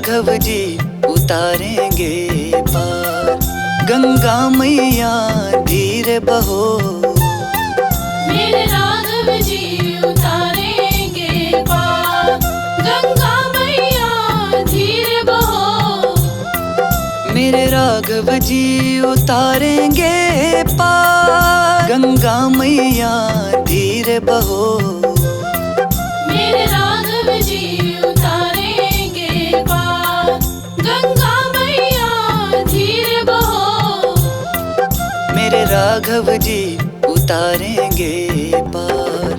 राघव जी उतारेंगे पार। गंगा मैया धीरे बहो, मेरे राघव जी उतारेंगे पार। गंगा मैया धीरे बहो, मेरे राघव जी उतारेंगे पार। गंगा मैया धीरे बहो, मेरे राघव जी उतारेंगे पार। गंगा मैया धीरे बहो, मेरे राघव जी उतारेंगे पार।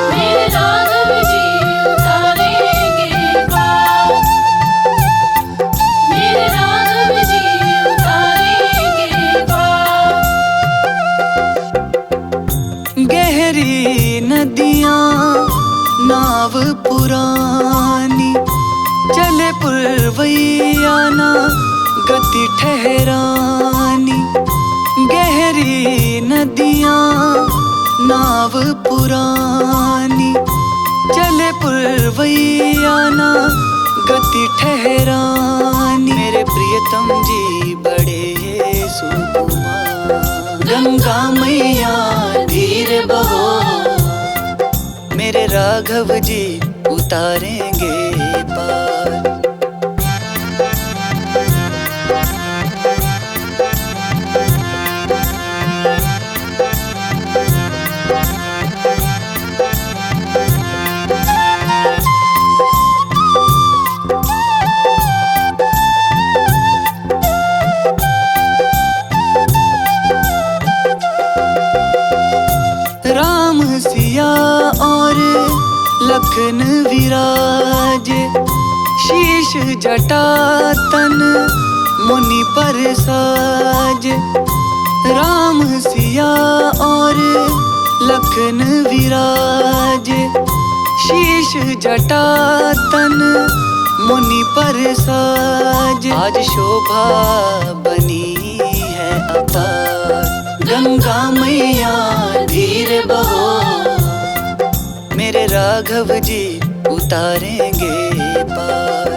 मेरे राघव जी उतारेंगे पार। मेरे राघव जी उतारेंगे पार। गहरी नदियाँ नाव पुरानी, चले पुरवैया ना गति ठहरानी। गहरी नदियाँ नाव पुरानी, चले पुरवैया ना गति ठहरानी। मेरे प्रियतम जी बड़े सुकुमार। गंगा मैया धीरे बहो, मेरे राघव जी उतारेंगे पार। राम सिया और लखन विराजे, शीश जटा तन मुनि पर साजे। राम सिया और लखन विराजे, शीश जटा तन मुनि पर साजे। आज शोभा बनी है अपार। गंगा मैया धीरे बहो, मेरे राघव जी उतारेंगे पार।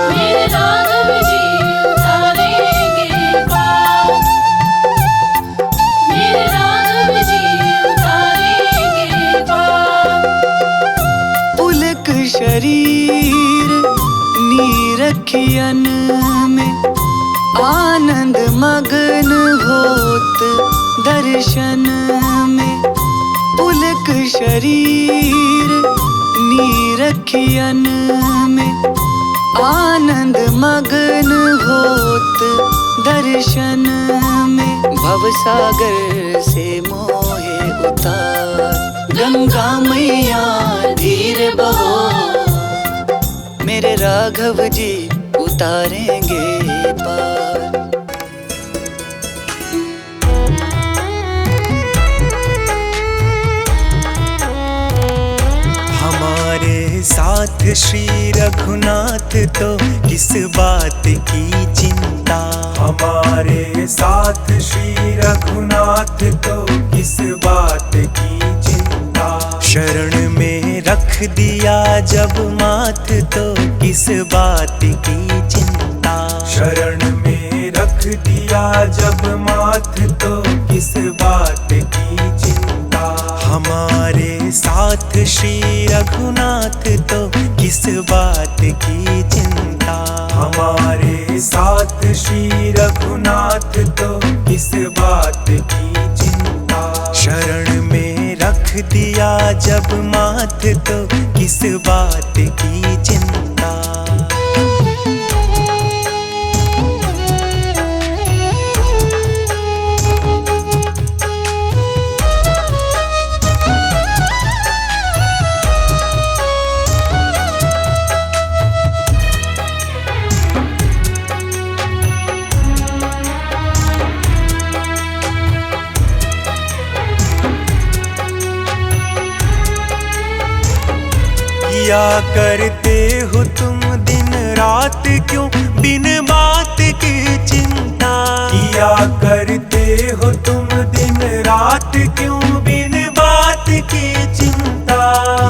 मेरे राघव जी उतारेंगे पार। मेरे राघव जी उतारेंगे पार। पुलक शरीर नीरखियन में, आनंद मगन होत दर्शन में। पुलक शरीर नीरखियन में, आनंद मगन होत दर्शन में। भवसागर से मोहे उतार। गंगा मैया धीरे बहो, मेरे राघव जी उतारेंगे पार। हमारे साथ श्री रघुनाथ तो किस बात की चिंता। हमारे साथ श्री रघुनाथ तो किस बात की चिंता। शरण में रख दिया जब माथ तो किस बात की चिंता। शरण में रख दिया जब माथ तो किस बात की चिंता। हमारे साथ श्री रघुनाथ तो किस बात की चिंता। हमारे साथ श्री रघुनाथ तो किस बात की चिंता। शरण में रख दिया जब माथ तो किस बात की चिंता। किया करते हो तुम दिन रात क्यों बिन बात की चिंता। किया करते हो तुम दिन रात क्यों बिन बात की चिंता।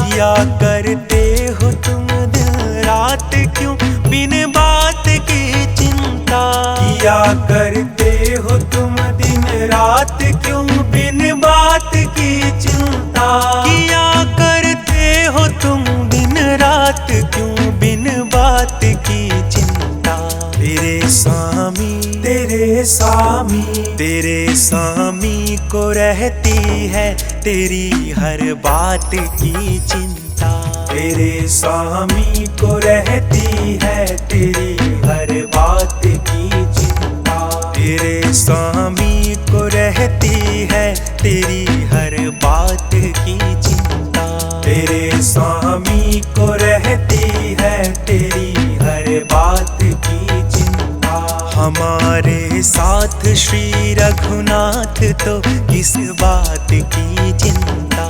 किया करते हो तुम दिन रात क्यों बिन बात की चिंता। किया करते हो तुम दिन रात क्यों बिन बात की चिंता। किया करते हो तुम दिन रात क्यों बिन बात की चिंता। तेरे स्वामी तेरे स्वामी तेरे स्वामी को रहती है तेरी हर बात की चिंता। तेरे स्वामी को रहती है तेरी हर बात की चिंता। तेरे स्वामी को रहती है तेरी हर बात की चिंता। तेरे स्वामी को रहती है तेरी हर बात की चिंता। हमारे साथ श्री रघुनाथ तो किस बात की चिंता।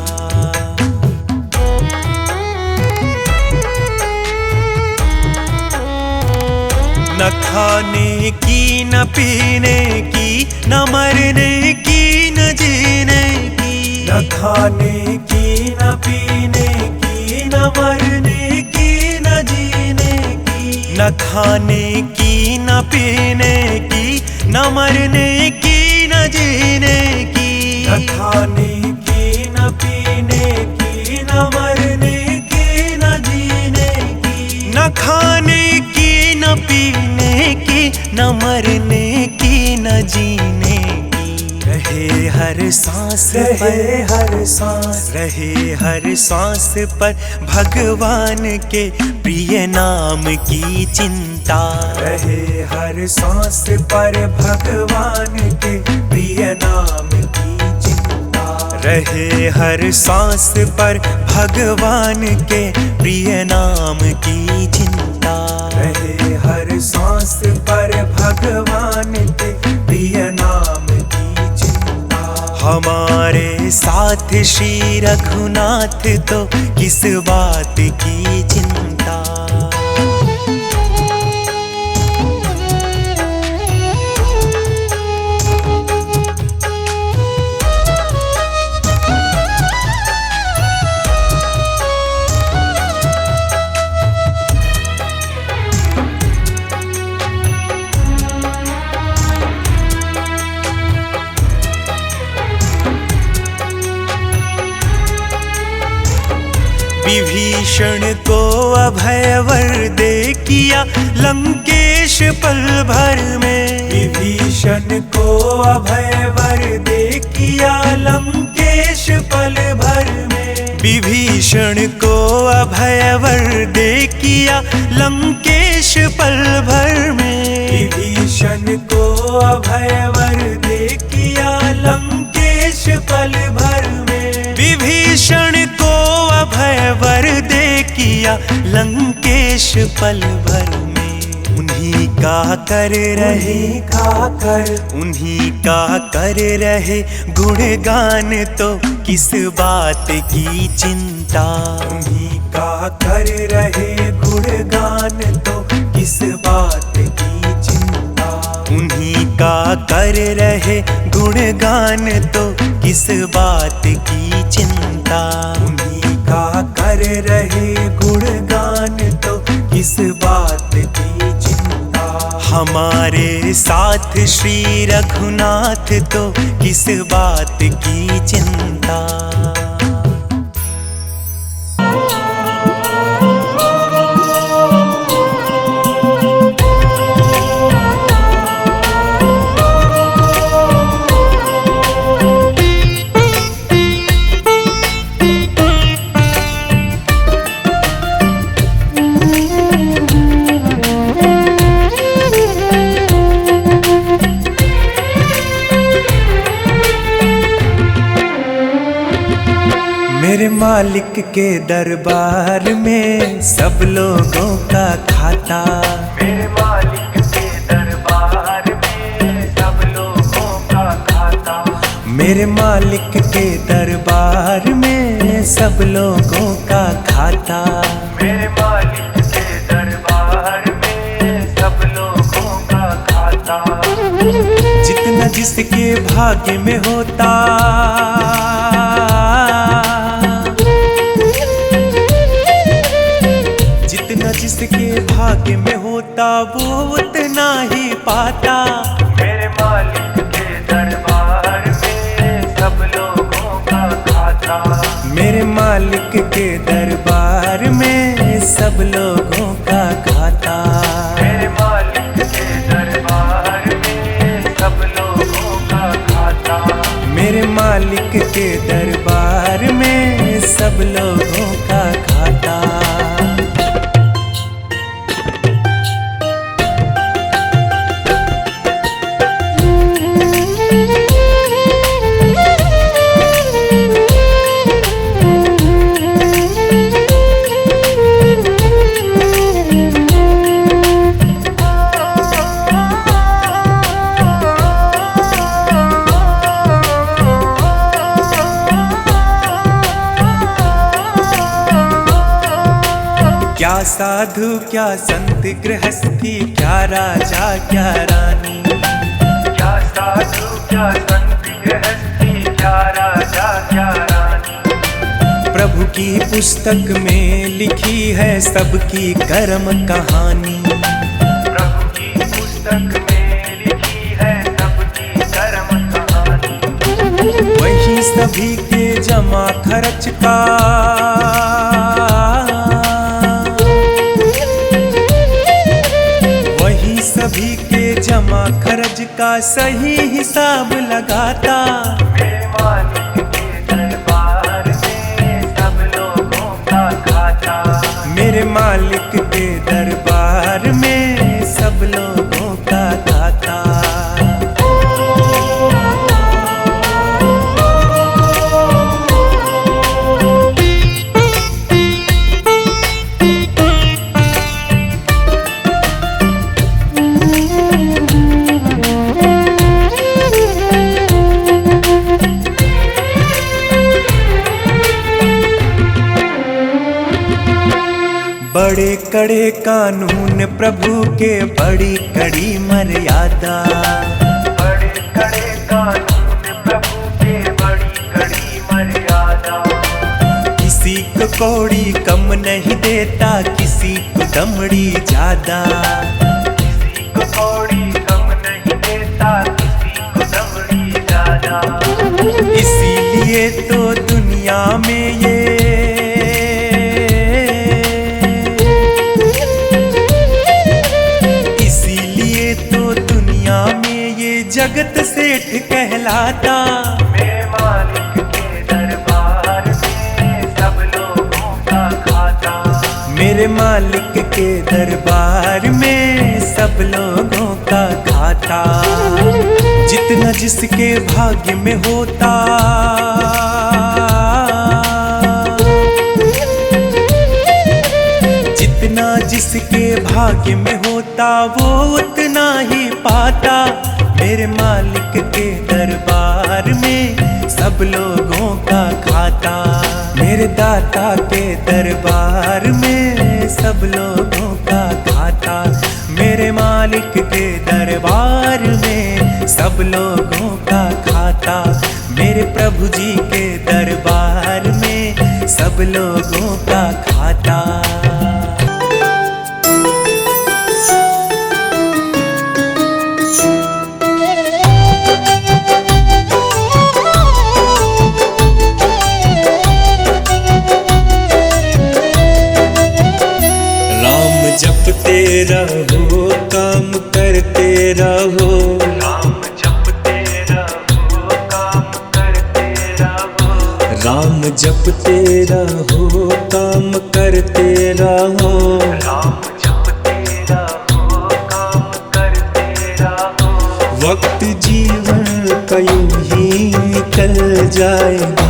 न खाने की न पीने की न मरने की न जीने की। न खाने की न पीने की न मरने की न जीने की। न खाने की न पीने की न मरने की न जीने की। न खाने की न पीने की न मरने की न जीने की। न खाने की न पीने की न मरने की न जीने की। रहे हर सांस रहे हर सांस रहे हर सांस पर भगवान के प्रिय नाम की चिंता। रहे हर सांस पर भगवान के प्रिय नाम की चिंता। रहे हर सांस पर भगवान के प्रिय नाम की चिंता। रहे हर सांस पर भगवान के प्रिय नाम की चिंता। हमारे साथ श्री रघुनाथ तो किस बात की चिंता। विभीषण को अभय वर दे किया लंकेश पल भर में। विभीषण को अभय वर दे किया लंकेश पल भर में। विभीषण को अभय वर दे किया लंकेश पल भर में। विभीषण को अभय वर दे किया लंकेश पल भर में। विभीषण को अभय वर दे किया लंकेश पल भर में। उन्हीं का कर रहे उन्हीं का कर रहे गुणगान तो किस बात की चिंता। उन्हीं का कर रहे गुणगान तो किस बात की चिंता। उन्हीं का कर रहे गुणगान तो किस बात की चिंता। उन्हीं का कर रहे गुणगान तो किस बात की चिंता। हमारे साथ श्री रघुनाथ तो किस बात की चिंता। मेरे मालिक के दरबार में सब लोगों का खाता। मेरे मालिक के दरबार में सब लोगों का खाता। मेरे मालिक के दरबार में सब लोगों का खाता। मेरे मालिक के दरबार में सब लोगों का खाता। जितना जिसके भाग्य में होता, जितना जिसके भाग्य में होता वो उतना ही पाता। मेरे मालिक के दरबार में सब लोगों का खाता। मेरे मालिक के दरबार में सब लोगों का खाता। मेरे मालिक के दरबार में सब लोगों का खाता। मेरे मालिक के दरबार में सब लोगों का खाता। क्या साधु क्या संत गृहस्थी, क्या राजा क्या रानी। क्या साधु क्या संत गृहस्थी, क्या राजा क्या रानी। प्रभु की पुस्तक में लिखी है सबकी कर्म कहानी। प्रभु की पुस्तक में लिखी है सबकी कर्म कहानी। वही सभी के जमा खर्च का, सभी के जमा खर्च का सही हिसाब लगाता। मेरे मालिक के दरबार में सब लोगों का खाता। मेरे मालिक के दरबार में सब लोगों का खाता। बड़े कड़े कानून प्रभु के, बड़ी कड़ी मर्यादा। बड़े कड़े कानून प्रभु के, बड़ी कड़ी मर्यादा। किसी को कौड़ी कम नहीं देता, किसी को दमड़ी ज्यादा। किसी को कौड़ी कम नहीं देता, किसी को दमड़ी ज्यादा। इसीलिए तो दुनिया में ये, जगत सेठ कहलाता। मेरे मालिक के दरबार में सब लोगों का खाता। मेरे मालिक के दरबार में सब लोगों का खाता। जितना जिसके भाग्य में होता, जितना जिसके भाग्य में होता वो उतना ही पाता। मेरे मालिक के दरबार में सब लोगों का खाता। मेरे दाता के दरबार में सब लोगों का खाता। मेरे मालिक के दरबार में सब लोगों का खाता। मेरे प्रभु जी के दरबार में सब लोगों का खाता। जपते रहो काम करते रहो। राम जपते रहो काम करते रहो। राम जपते रहो काम करते रहो। राम जपते रहो काम करते रहो। वक्त जीवन का यूं ही निकल जाएगा।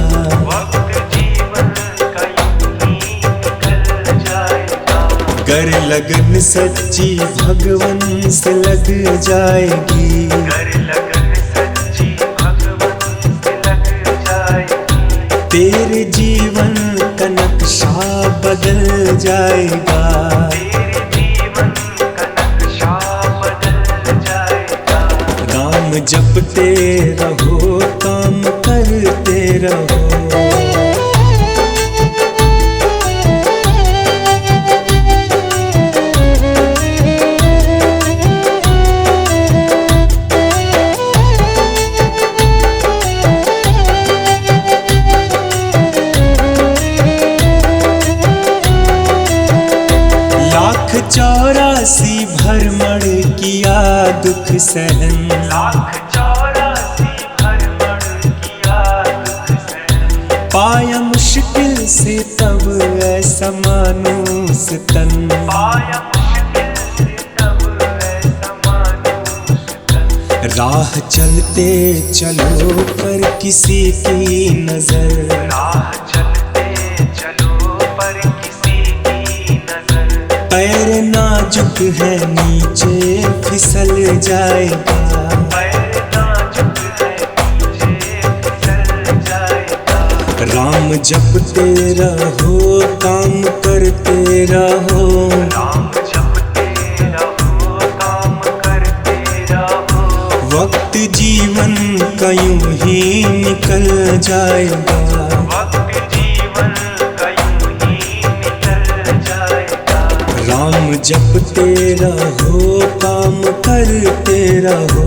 कर लगन सच्ची भगवन से लग जाएगी। कर लगन सच्ची भगवन से लग जाएगी। तेरे जीवन का नक्शा बदल जाएगा। राम जपते रहो, काम करते रहो। लाख 84 भ्रमण किया दुख सहन, पाया मुश्किल से तब ऐसा मानुस तन। राह चलते चलो पर किसी की नजर, पैर नाजुक है नीचे फिसल जाएगा। राम जपते रहो, काम करते रहो। वक्त जीवन का यूं ही निकल जाएगा। राम जपते रहो, काम करते रहो।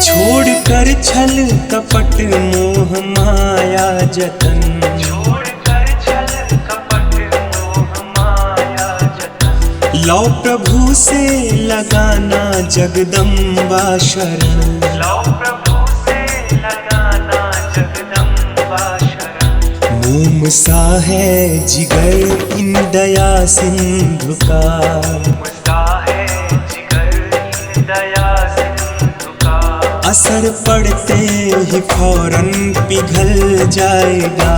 छोड़कर छल कपट मोह माया जतन, लो प्रभु से लगाना जगदम्बा शरण। मोम सा है जिगर इन दया सिंधु का, असर पड़ते ही फौरन पिघल जाएगा।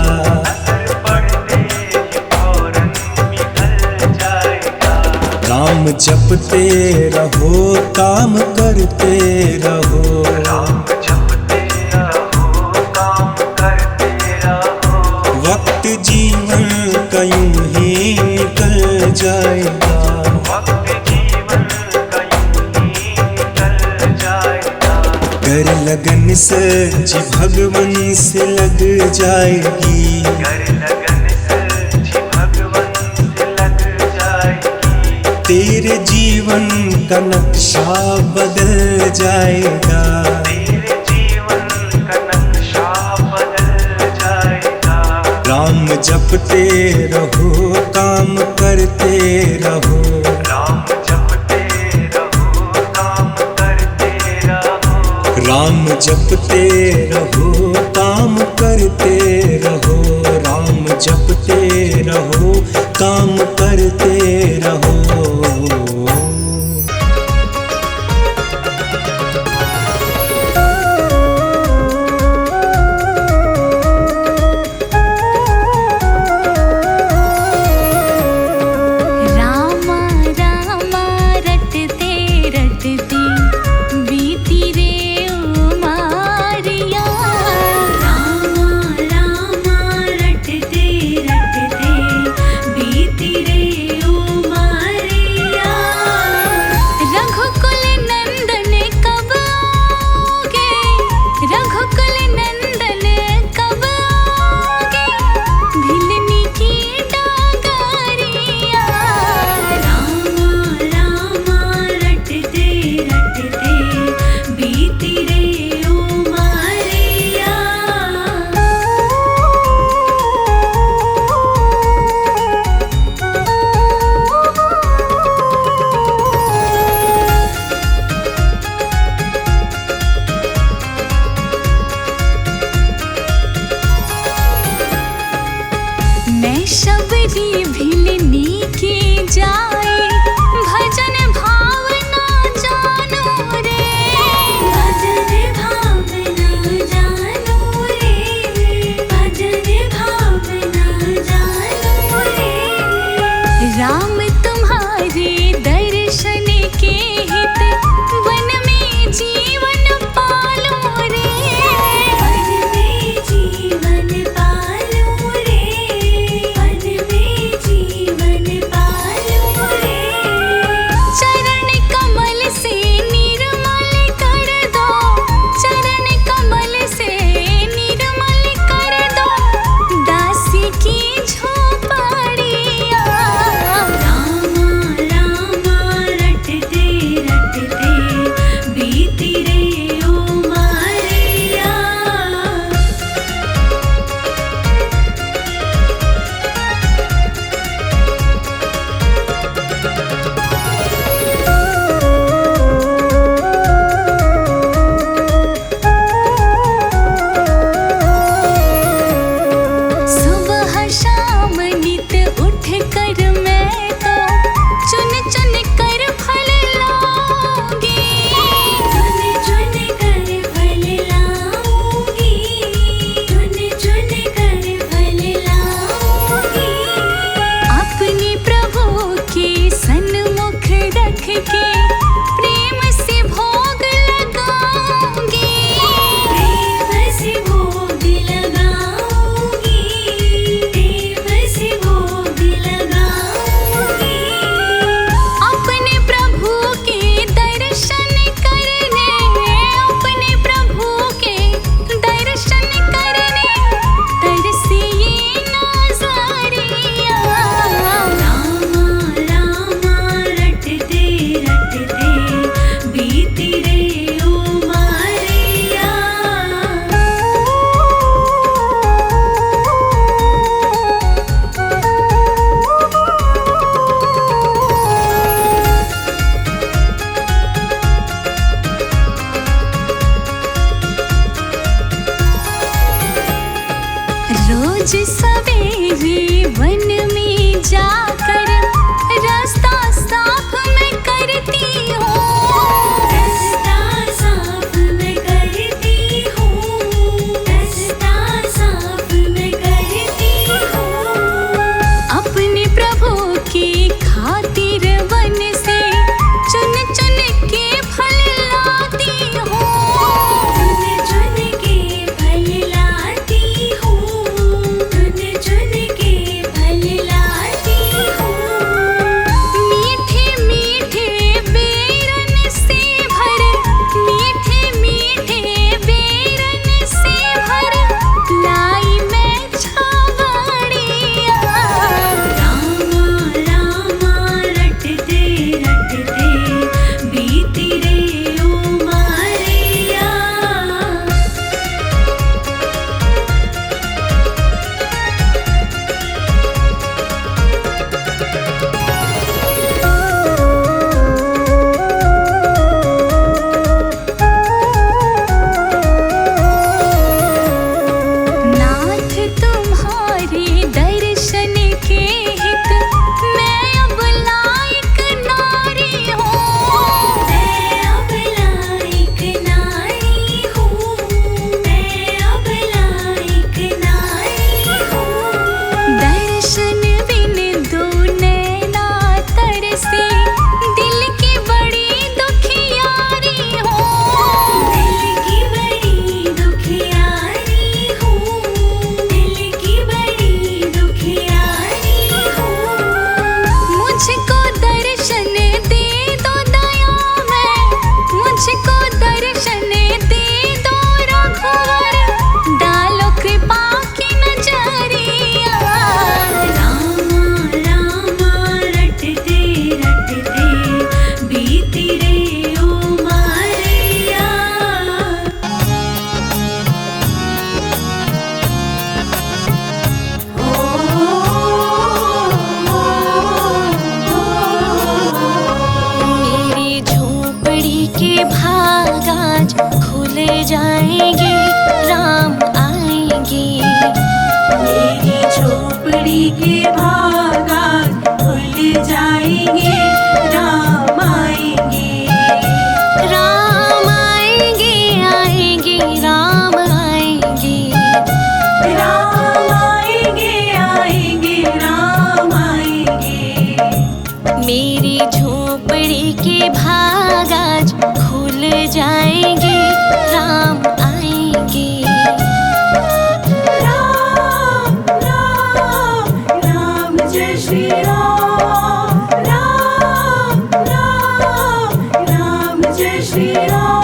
राम जपते रहो, काम करते रहो। वक्त जीवन का यूं ही निकल जाएगा। कर लगन सच्ची भगवन से लग जाएगी। तेरे जीवन का नक्शा बदल जाएगा। राम जपते रहो, काम करते रहो। राम जपते रहो, काम करते रहो। राम जपते रहो, काम करते रहो। शबरी भिलनी की जाए भजन भावना जानो रे, भजन भावना जानो रे, भजन भावना जानो रे। राम तुम्हारे दर्शन के हित वन में रोज सवेरे वन में जाकर रास्ता साफ मैं करती हूँ। रास्ता साफ मैं करती हूँ। रास्ता साफ मैं करती हूँ। अपने प्रभु की खातिर वन से चुन चुन के फल लाती हूँ। चुन चुन के फल लाती हूँ। चुन चुन के फल लाती हूँ। मीठे मीठे बेरन से भर, मीठे मीठे बेरन से भर लाई मैं छावड़िया। रामा रामा रटते रटते बीती रे उमरिया। नाथ तुम्हारे दर्शन के हित मैं अब लायक नारी हूँ। मैं अब लायक नारी हूँ। मैं अब लायक नारी हूँ। दर्शन बिन दो नैना तरसे दिल की बड़ी दुखियारी हूँ। दिल की बड़ी दुखियारी हूँ। दिल की बड़ी दुखियारी हूँ। मुझको दर्शन दे दो दयामय। मुझको दर्शन दे दो रघुवर। डालो कृपा की नजरिया। रामा रामा रटते रटते बीती रे उमरिया। मेरी झोपड़ी के भाग आज खुल जाएंगे, राम आएंगे। मेरी झोपड़ी के भाग आज खुल जाएंगे, राम आएंगे। राम आएंगे आएंगे राम आएंगे। राम आएंगे आएंगे राम आएंगे। मेरी झोपड़ी के भाग आज खुल जाएंगे, राम आएंगे। राम राम राम जय श्री राम। राम राम राम जय श्री राम।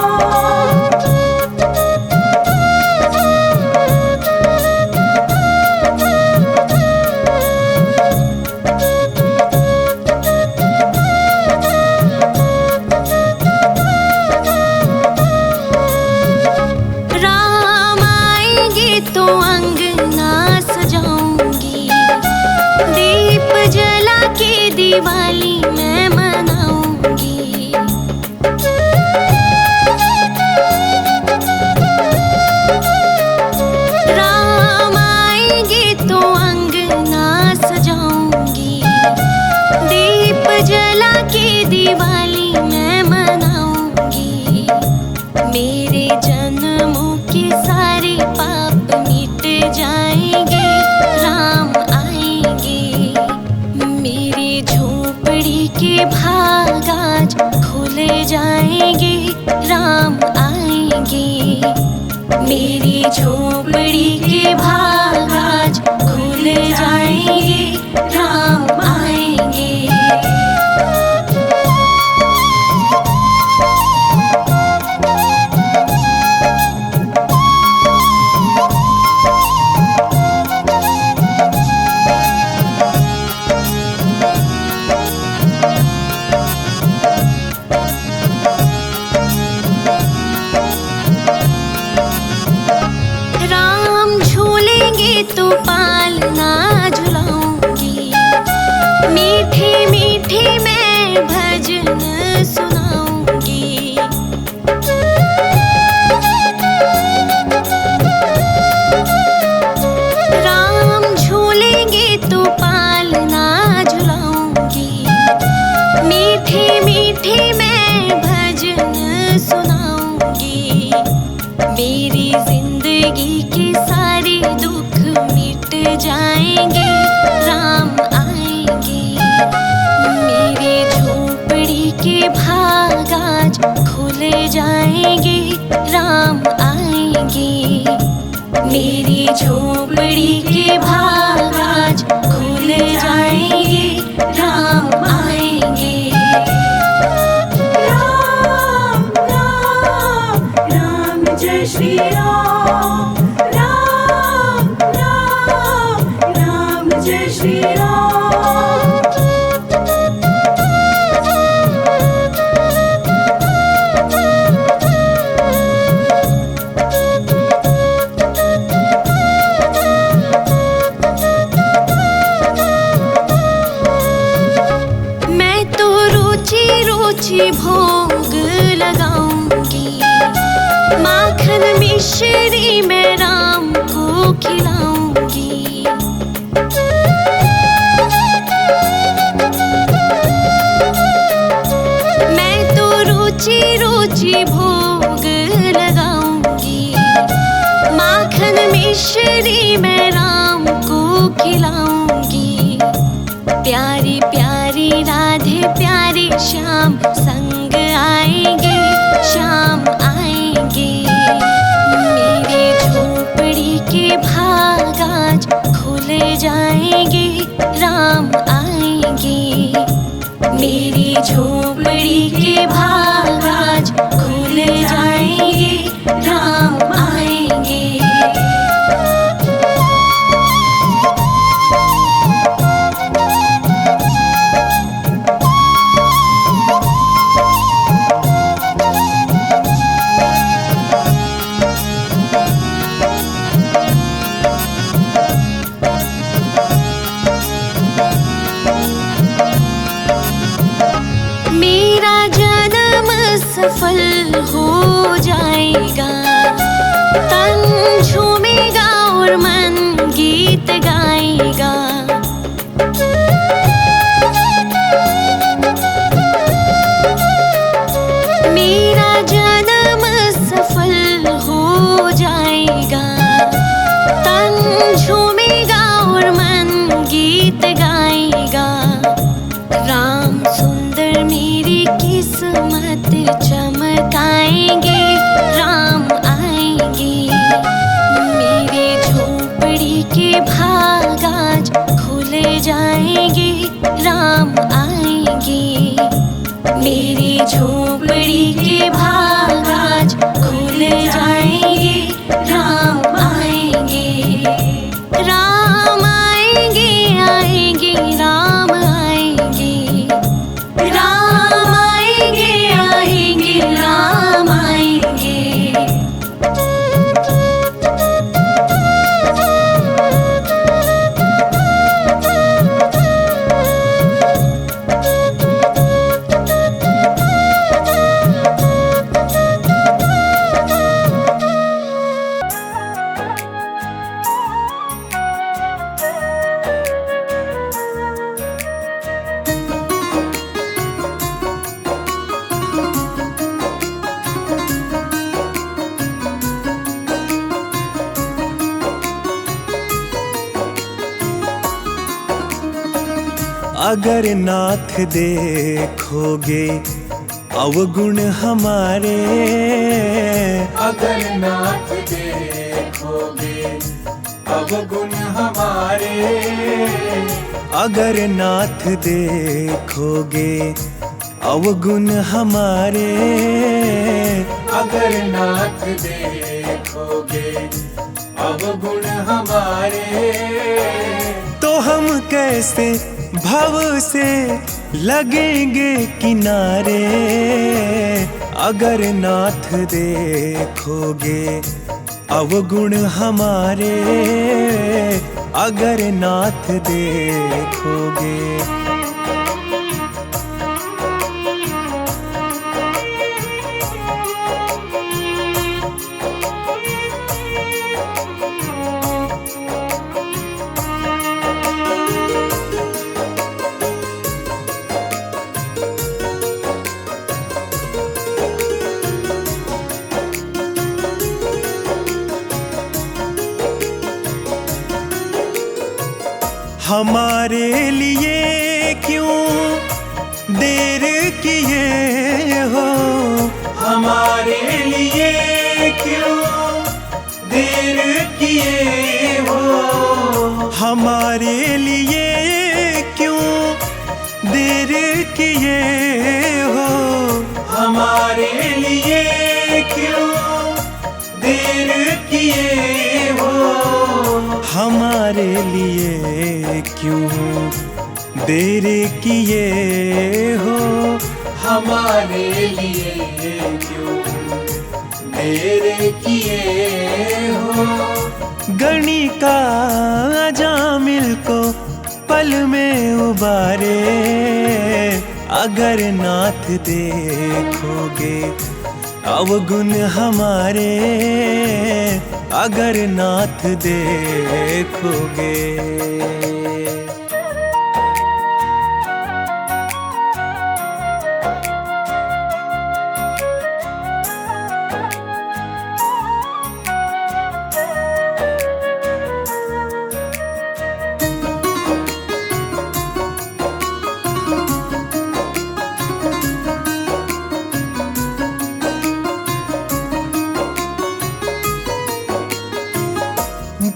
राम आएंगे तो अंगना सजाऊंगी। दीप जला के दिवाली मैं मनाऊंगी। राम आएंगे तो अंगना सजाऊंगी। दीप जला के दिवाली मैं मनाऊंगी। मेरे जन्मों के सारे पाप मिट जाएंगे, राम आएंगे। मेरे झोपड़ी के भाग आज खुल जाएंगे, राम आएंगे। मेरी झोपड़ी के भाग आज खुल जाएंगे, राम आएंगे। जाएंगे, राम आएंगे। मेरी झोपड़ी के भाग आज खुल जाएंगे, राम आएंगे। राम राम राम जय श्री राम, राम राम राम जय श्री राम। मैं तो रुचि रुचि भोग लगाऊंगी, माखन मिश्री मैं राम को खिलाऊंगी। मैं तो रुचि रुचि भोग लगाऊंगी, माखन मिश्री मैं राम को खिलाऊंगी। प्यारी प्यारी राधे प्यारे श्याम संग आएंगे, श्याम आएंगे। मेरे झोपड़ी के भाग आज खुल जाएंगे, राम आएंगे। मेरी झोपड़ी के भाग आज खुल जाएंगे, राम आएंगे। मेरा जन्म सफल हो जाएगा, तन झूमेगा और मन गीत गाएगा। मेरा जन्म सफल हो जाएगा, तन झूमेगा और मन गीत गाएगा। राम सुंदर मेरी किस्मत चमकाएंगे, राम आएंगे। मेरे झोपड़ी के भाग आज खुल जाएंगे, राम आएंगे। मेरी झोपड़ी के भाग आज खुल जाएंगे, राम आएंगे। राम आएंगे, आएंगे, राम आएंगे। राम आएंगे, आएंगे, राम आएंगे। अगर नाथ देखोगे अवगुण हमारे, अगर नाथ देखोगे अवगुण हमारे, अगर नाथ देखोगे अवगुण हमारे, अगर नाथ देखोगे अवगुण हमारे, तो हम कैसे भव से लगेंगे किनारे। अगर नाथ देखोगे अवगुण हमारे, अगर नाथ देखोगे। हमारे लिए क्यों देर किए हो, हमारे लिए क्यों देर किए हो, हमारे लिए क्यों देर किए हो, हमारे लिए क्यों देर किए हो, हमारे लिए क्यों देर किए हो, हमारे लिए क्यों देर किए हो। गणिका जामिल को पल में उबारे, अगर नाथ देखोगे अवगुण हमारे, अगर नाथ देखोगे।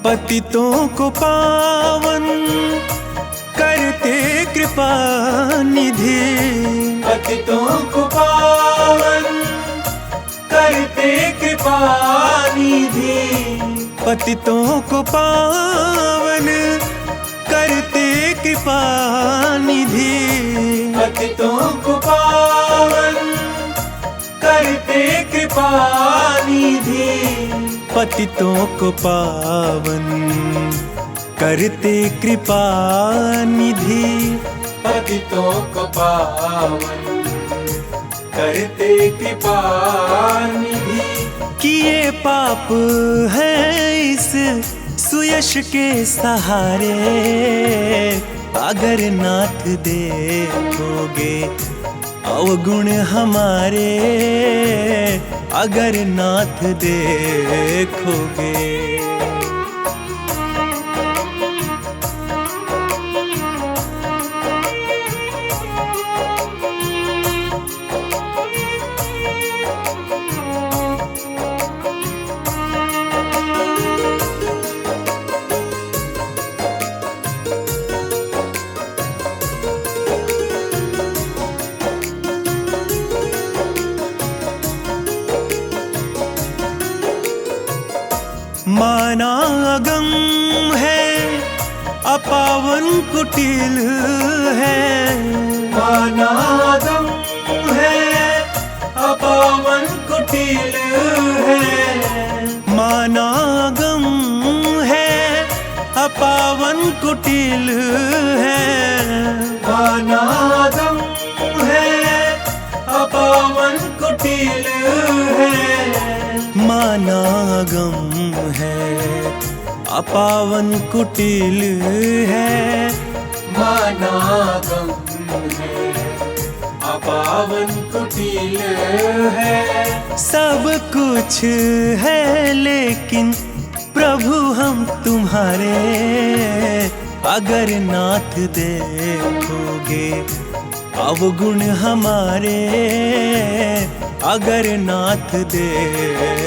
पतितों को पावन करते कृपा निधि, पतितों को पावन करते कृपा निधि, पतितों को पावन करते कृपा निधि, पतितों को पावन करते कृपा निधि, पतितों को पावन करते कृपा निधि, पतितों को पावन करते कृपा निधि। किए पाप है इस सुयश के सहारे, अगर नाथ देखोगे अवगुण हमारे, अगर नाथ देखोगे। माना अगम है अपावन कुटिल है, माना अगम है अपावन कुटिल है, माना अगम है अपावन कुटिल है, माना अगम है अपावन कुटिल है, माना अगम है अपावन कुटिल है, माना गम है अपावन कुटिल है। सब कुछ है लेकिन प्रभु हम तुम्हारे, अगर नाथ देखोगे अवगुण हमारे, अगर नाथ देखोगे।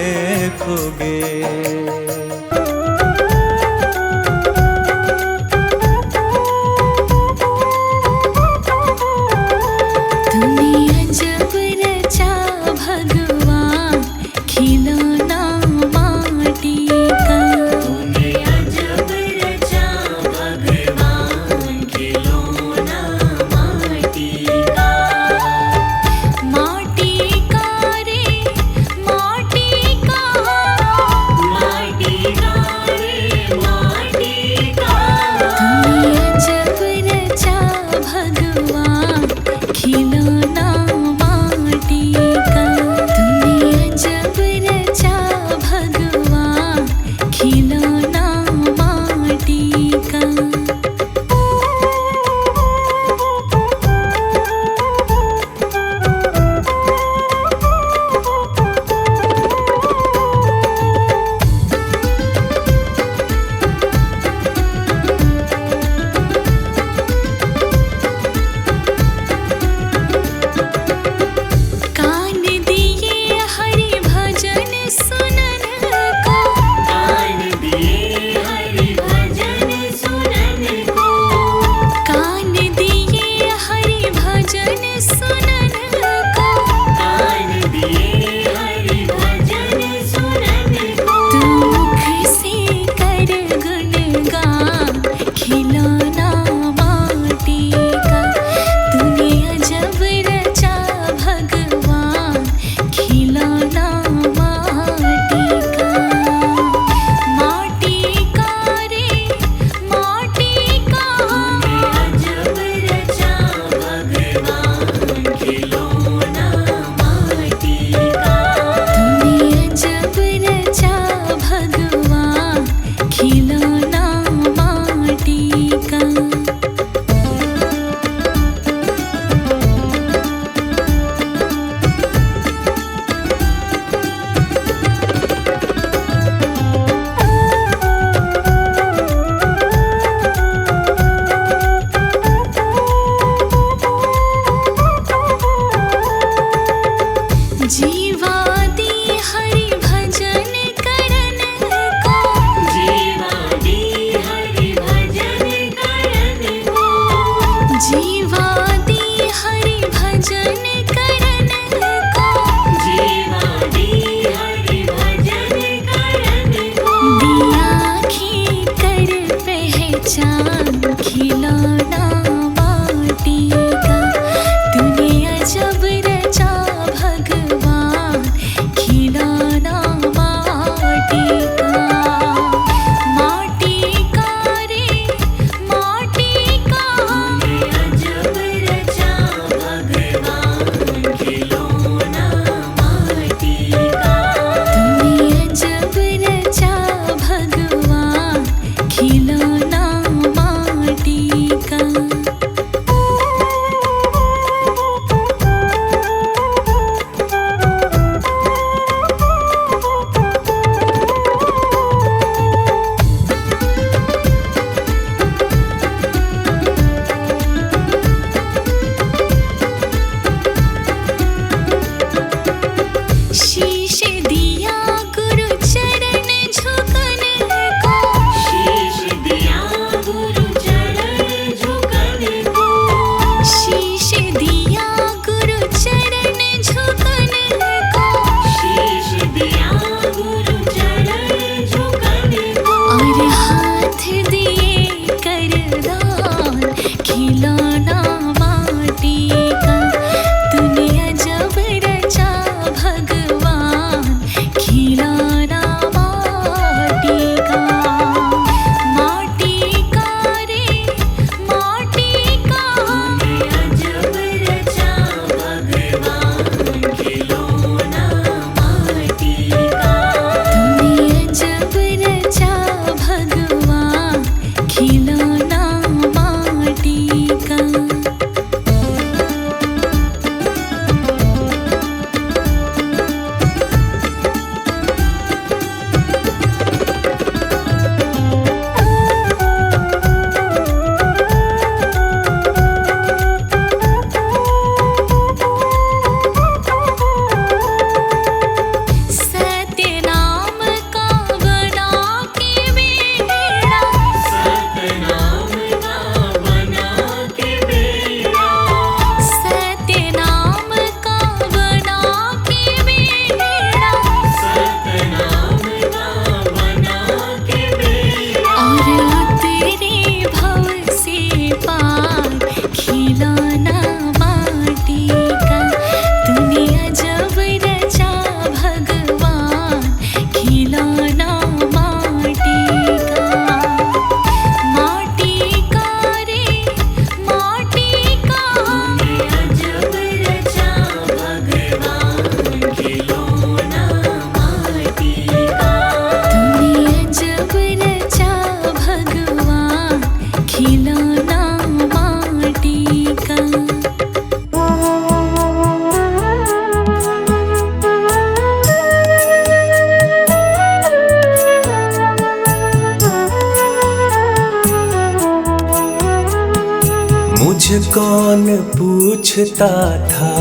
मुझे कौन पूछता था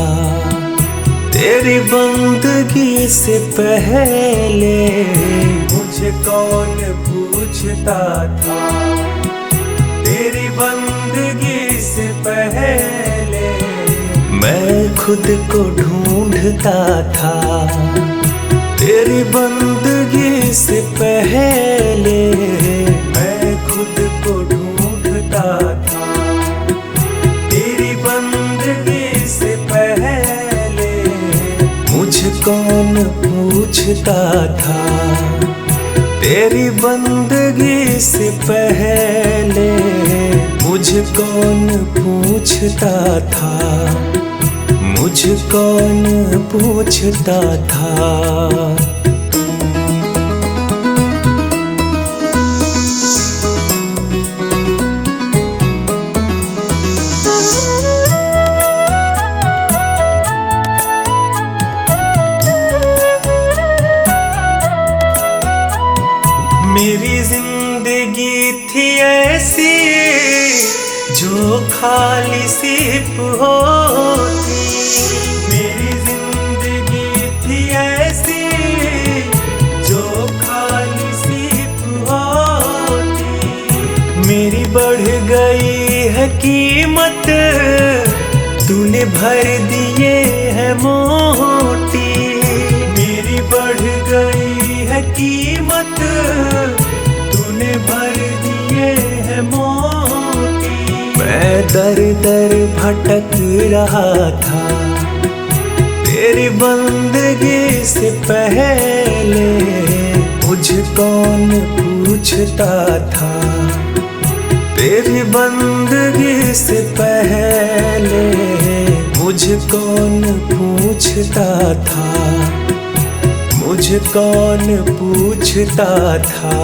तेरी बंदगी से पहले, मुझे कौन पूछता था तेरी बंदगी से पहले। मैं खुद को ढूंढता था तेरी बंदगी से पहले, मैं खुद को ढूंढता था तेरी बंदगी से पहले। मुझे कौन पूछता था तेरी बंदगी से पहले, मुझे कौन पूछता था, मुझे कौन पूछता था। मेरी जिंदगी थी ऐसी जो खाली सिर्फ होती, मेरी जिंदगी थी ऐसी जो खाली सिर्फ होती। मेरी बढ़ गई है कीमत, तूने भर दिए है मोटी। मेरी बढ़ गई है कीमत, तूने भर दिए है मोटी। मैं दर दर भटक रहा था तेरी बंदगी से पहले, मुझे कौन पूछता था तेरी बंदगी से पहले, मुझे कौन पूछता था, मुझे कौन पूछता था।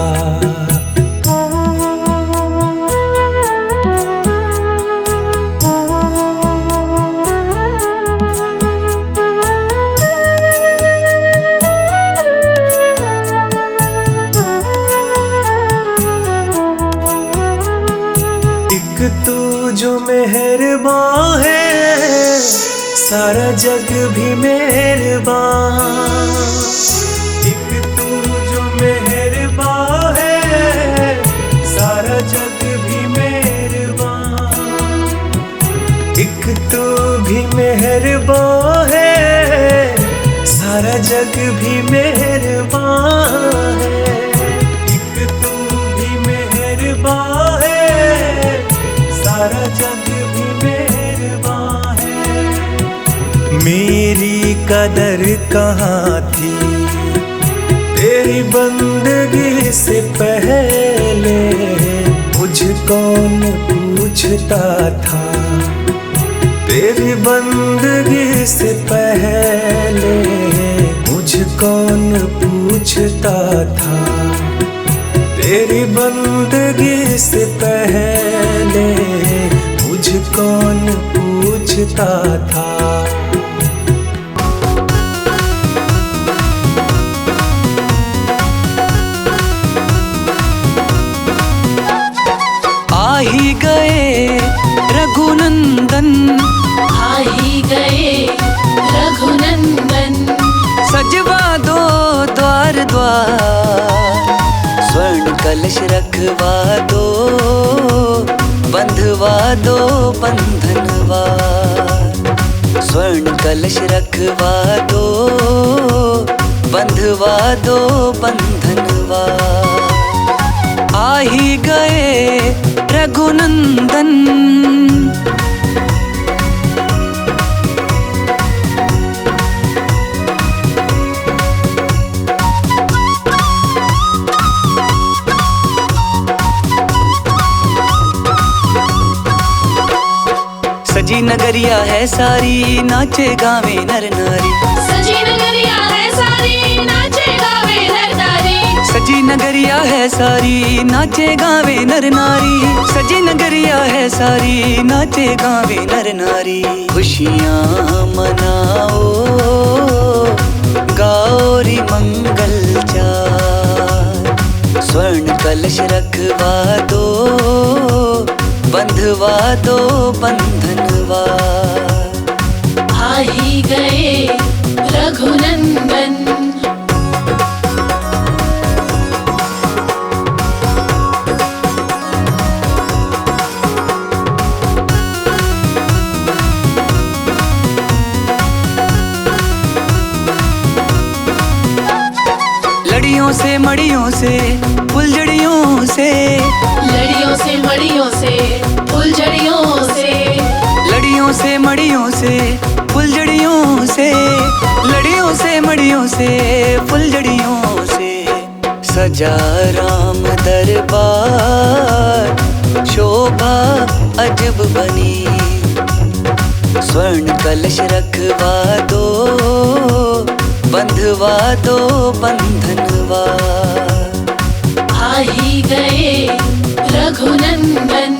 तू जो मेहरबान है सारा जग भी मेहरबान, एक तू जो मेहरबान है सारा जग भी मेहरबान। एक तू भी मेहरबान है सारा जग भी मेहरबान है, एक तू भी मेहरबान है सारा जग भी मेहरबान है। मेरी कदर कहाँ थी तेरी बंदगी से पहले, मुझे कौन पूछता था तेरी बंदगी से पहले, मुझे कौन पूछता था तेरी बंदगी से पहले, मुझे कौन पूछता था। आ ही गए रघुनंदन, आ ही गए रघुनंदन। सजवा दो द्वार द्वार, स्वर्ण कलश रखवा दो, बंधवा दो बंधनवार। स्वर्ण कलश रखवा दो, बंधवा दो बंधनवार। आ ही गए रघुनंदन, सजी नगरिया है सारी, नाचे गावे नर नारी। सजी नगरिया है सारी, नाचे गावे नर नारी। सजी नगरिया है सारी, नाचे गावे नर नारी। सजी नगरिया है सारी, नाचे गावे नर नारी। खुशियाँ मनाओ, गाओ री मंगल चार। स्वर्ण कलश रखवा दो, बंधवा दो बंधनवा। आ ही गए रघुनंदन। लड़ियों से मड़ियों से फुलझड़ियों से, लड़ियों से मड़ियों से फुलझड़ियों से, लड़ियों से मड़ियों से फुलझड़ियों से, लड़ियों से मड़ियों से फुलझड़ियों से सजा राम दरबार। शोभा अजब बनी, स्वर्ण कलश रखवा दो, बंधवा दो बंधनवा। आ ही गए रघुनंदन।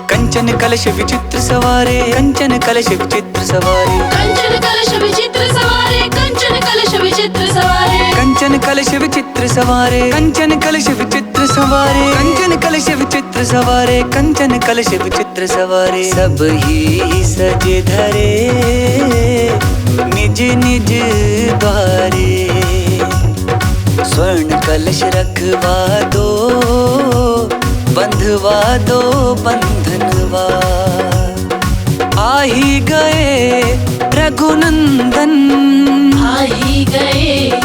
कंचन कलश विचित्र सवारे, कंचन कलश विचित्र सवारे, कंचन कलश विचित्र सवारे, कंचन कलश विचित्र सवारे, कंचन कलश विचित्र सवारे, कंचन कलश विचित्र सवारे, कंचन कलश विचित्र सवारे, कंचन कलश विचित्र सवारे। सब ही सजे धरे निज निज द्वारे, स्वर्ण कलश रखवा दो, बंधवा दो बंधनवा। आ ही गए रघुनंदन, आ ही गए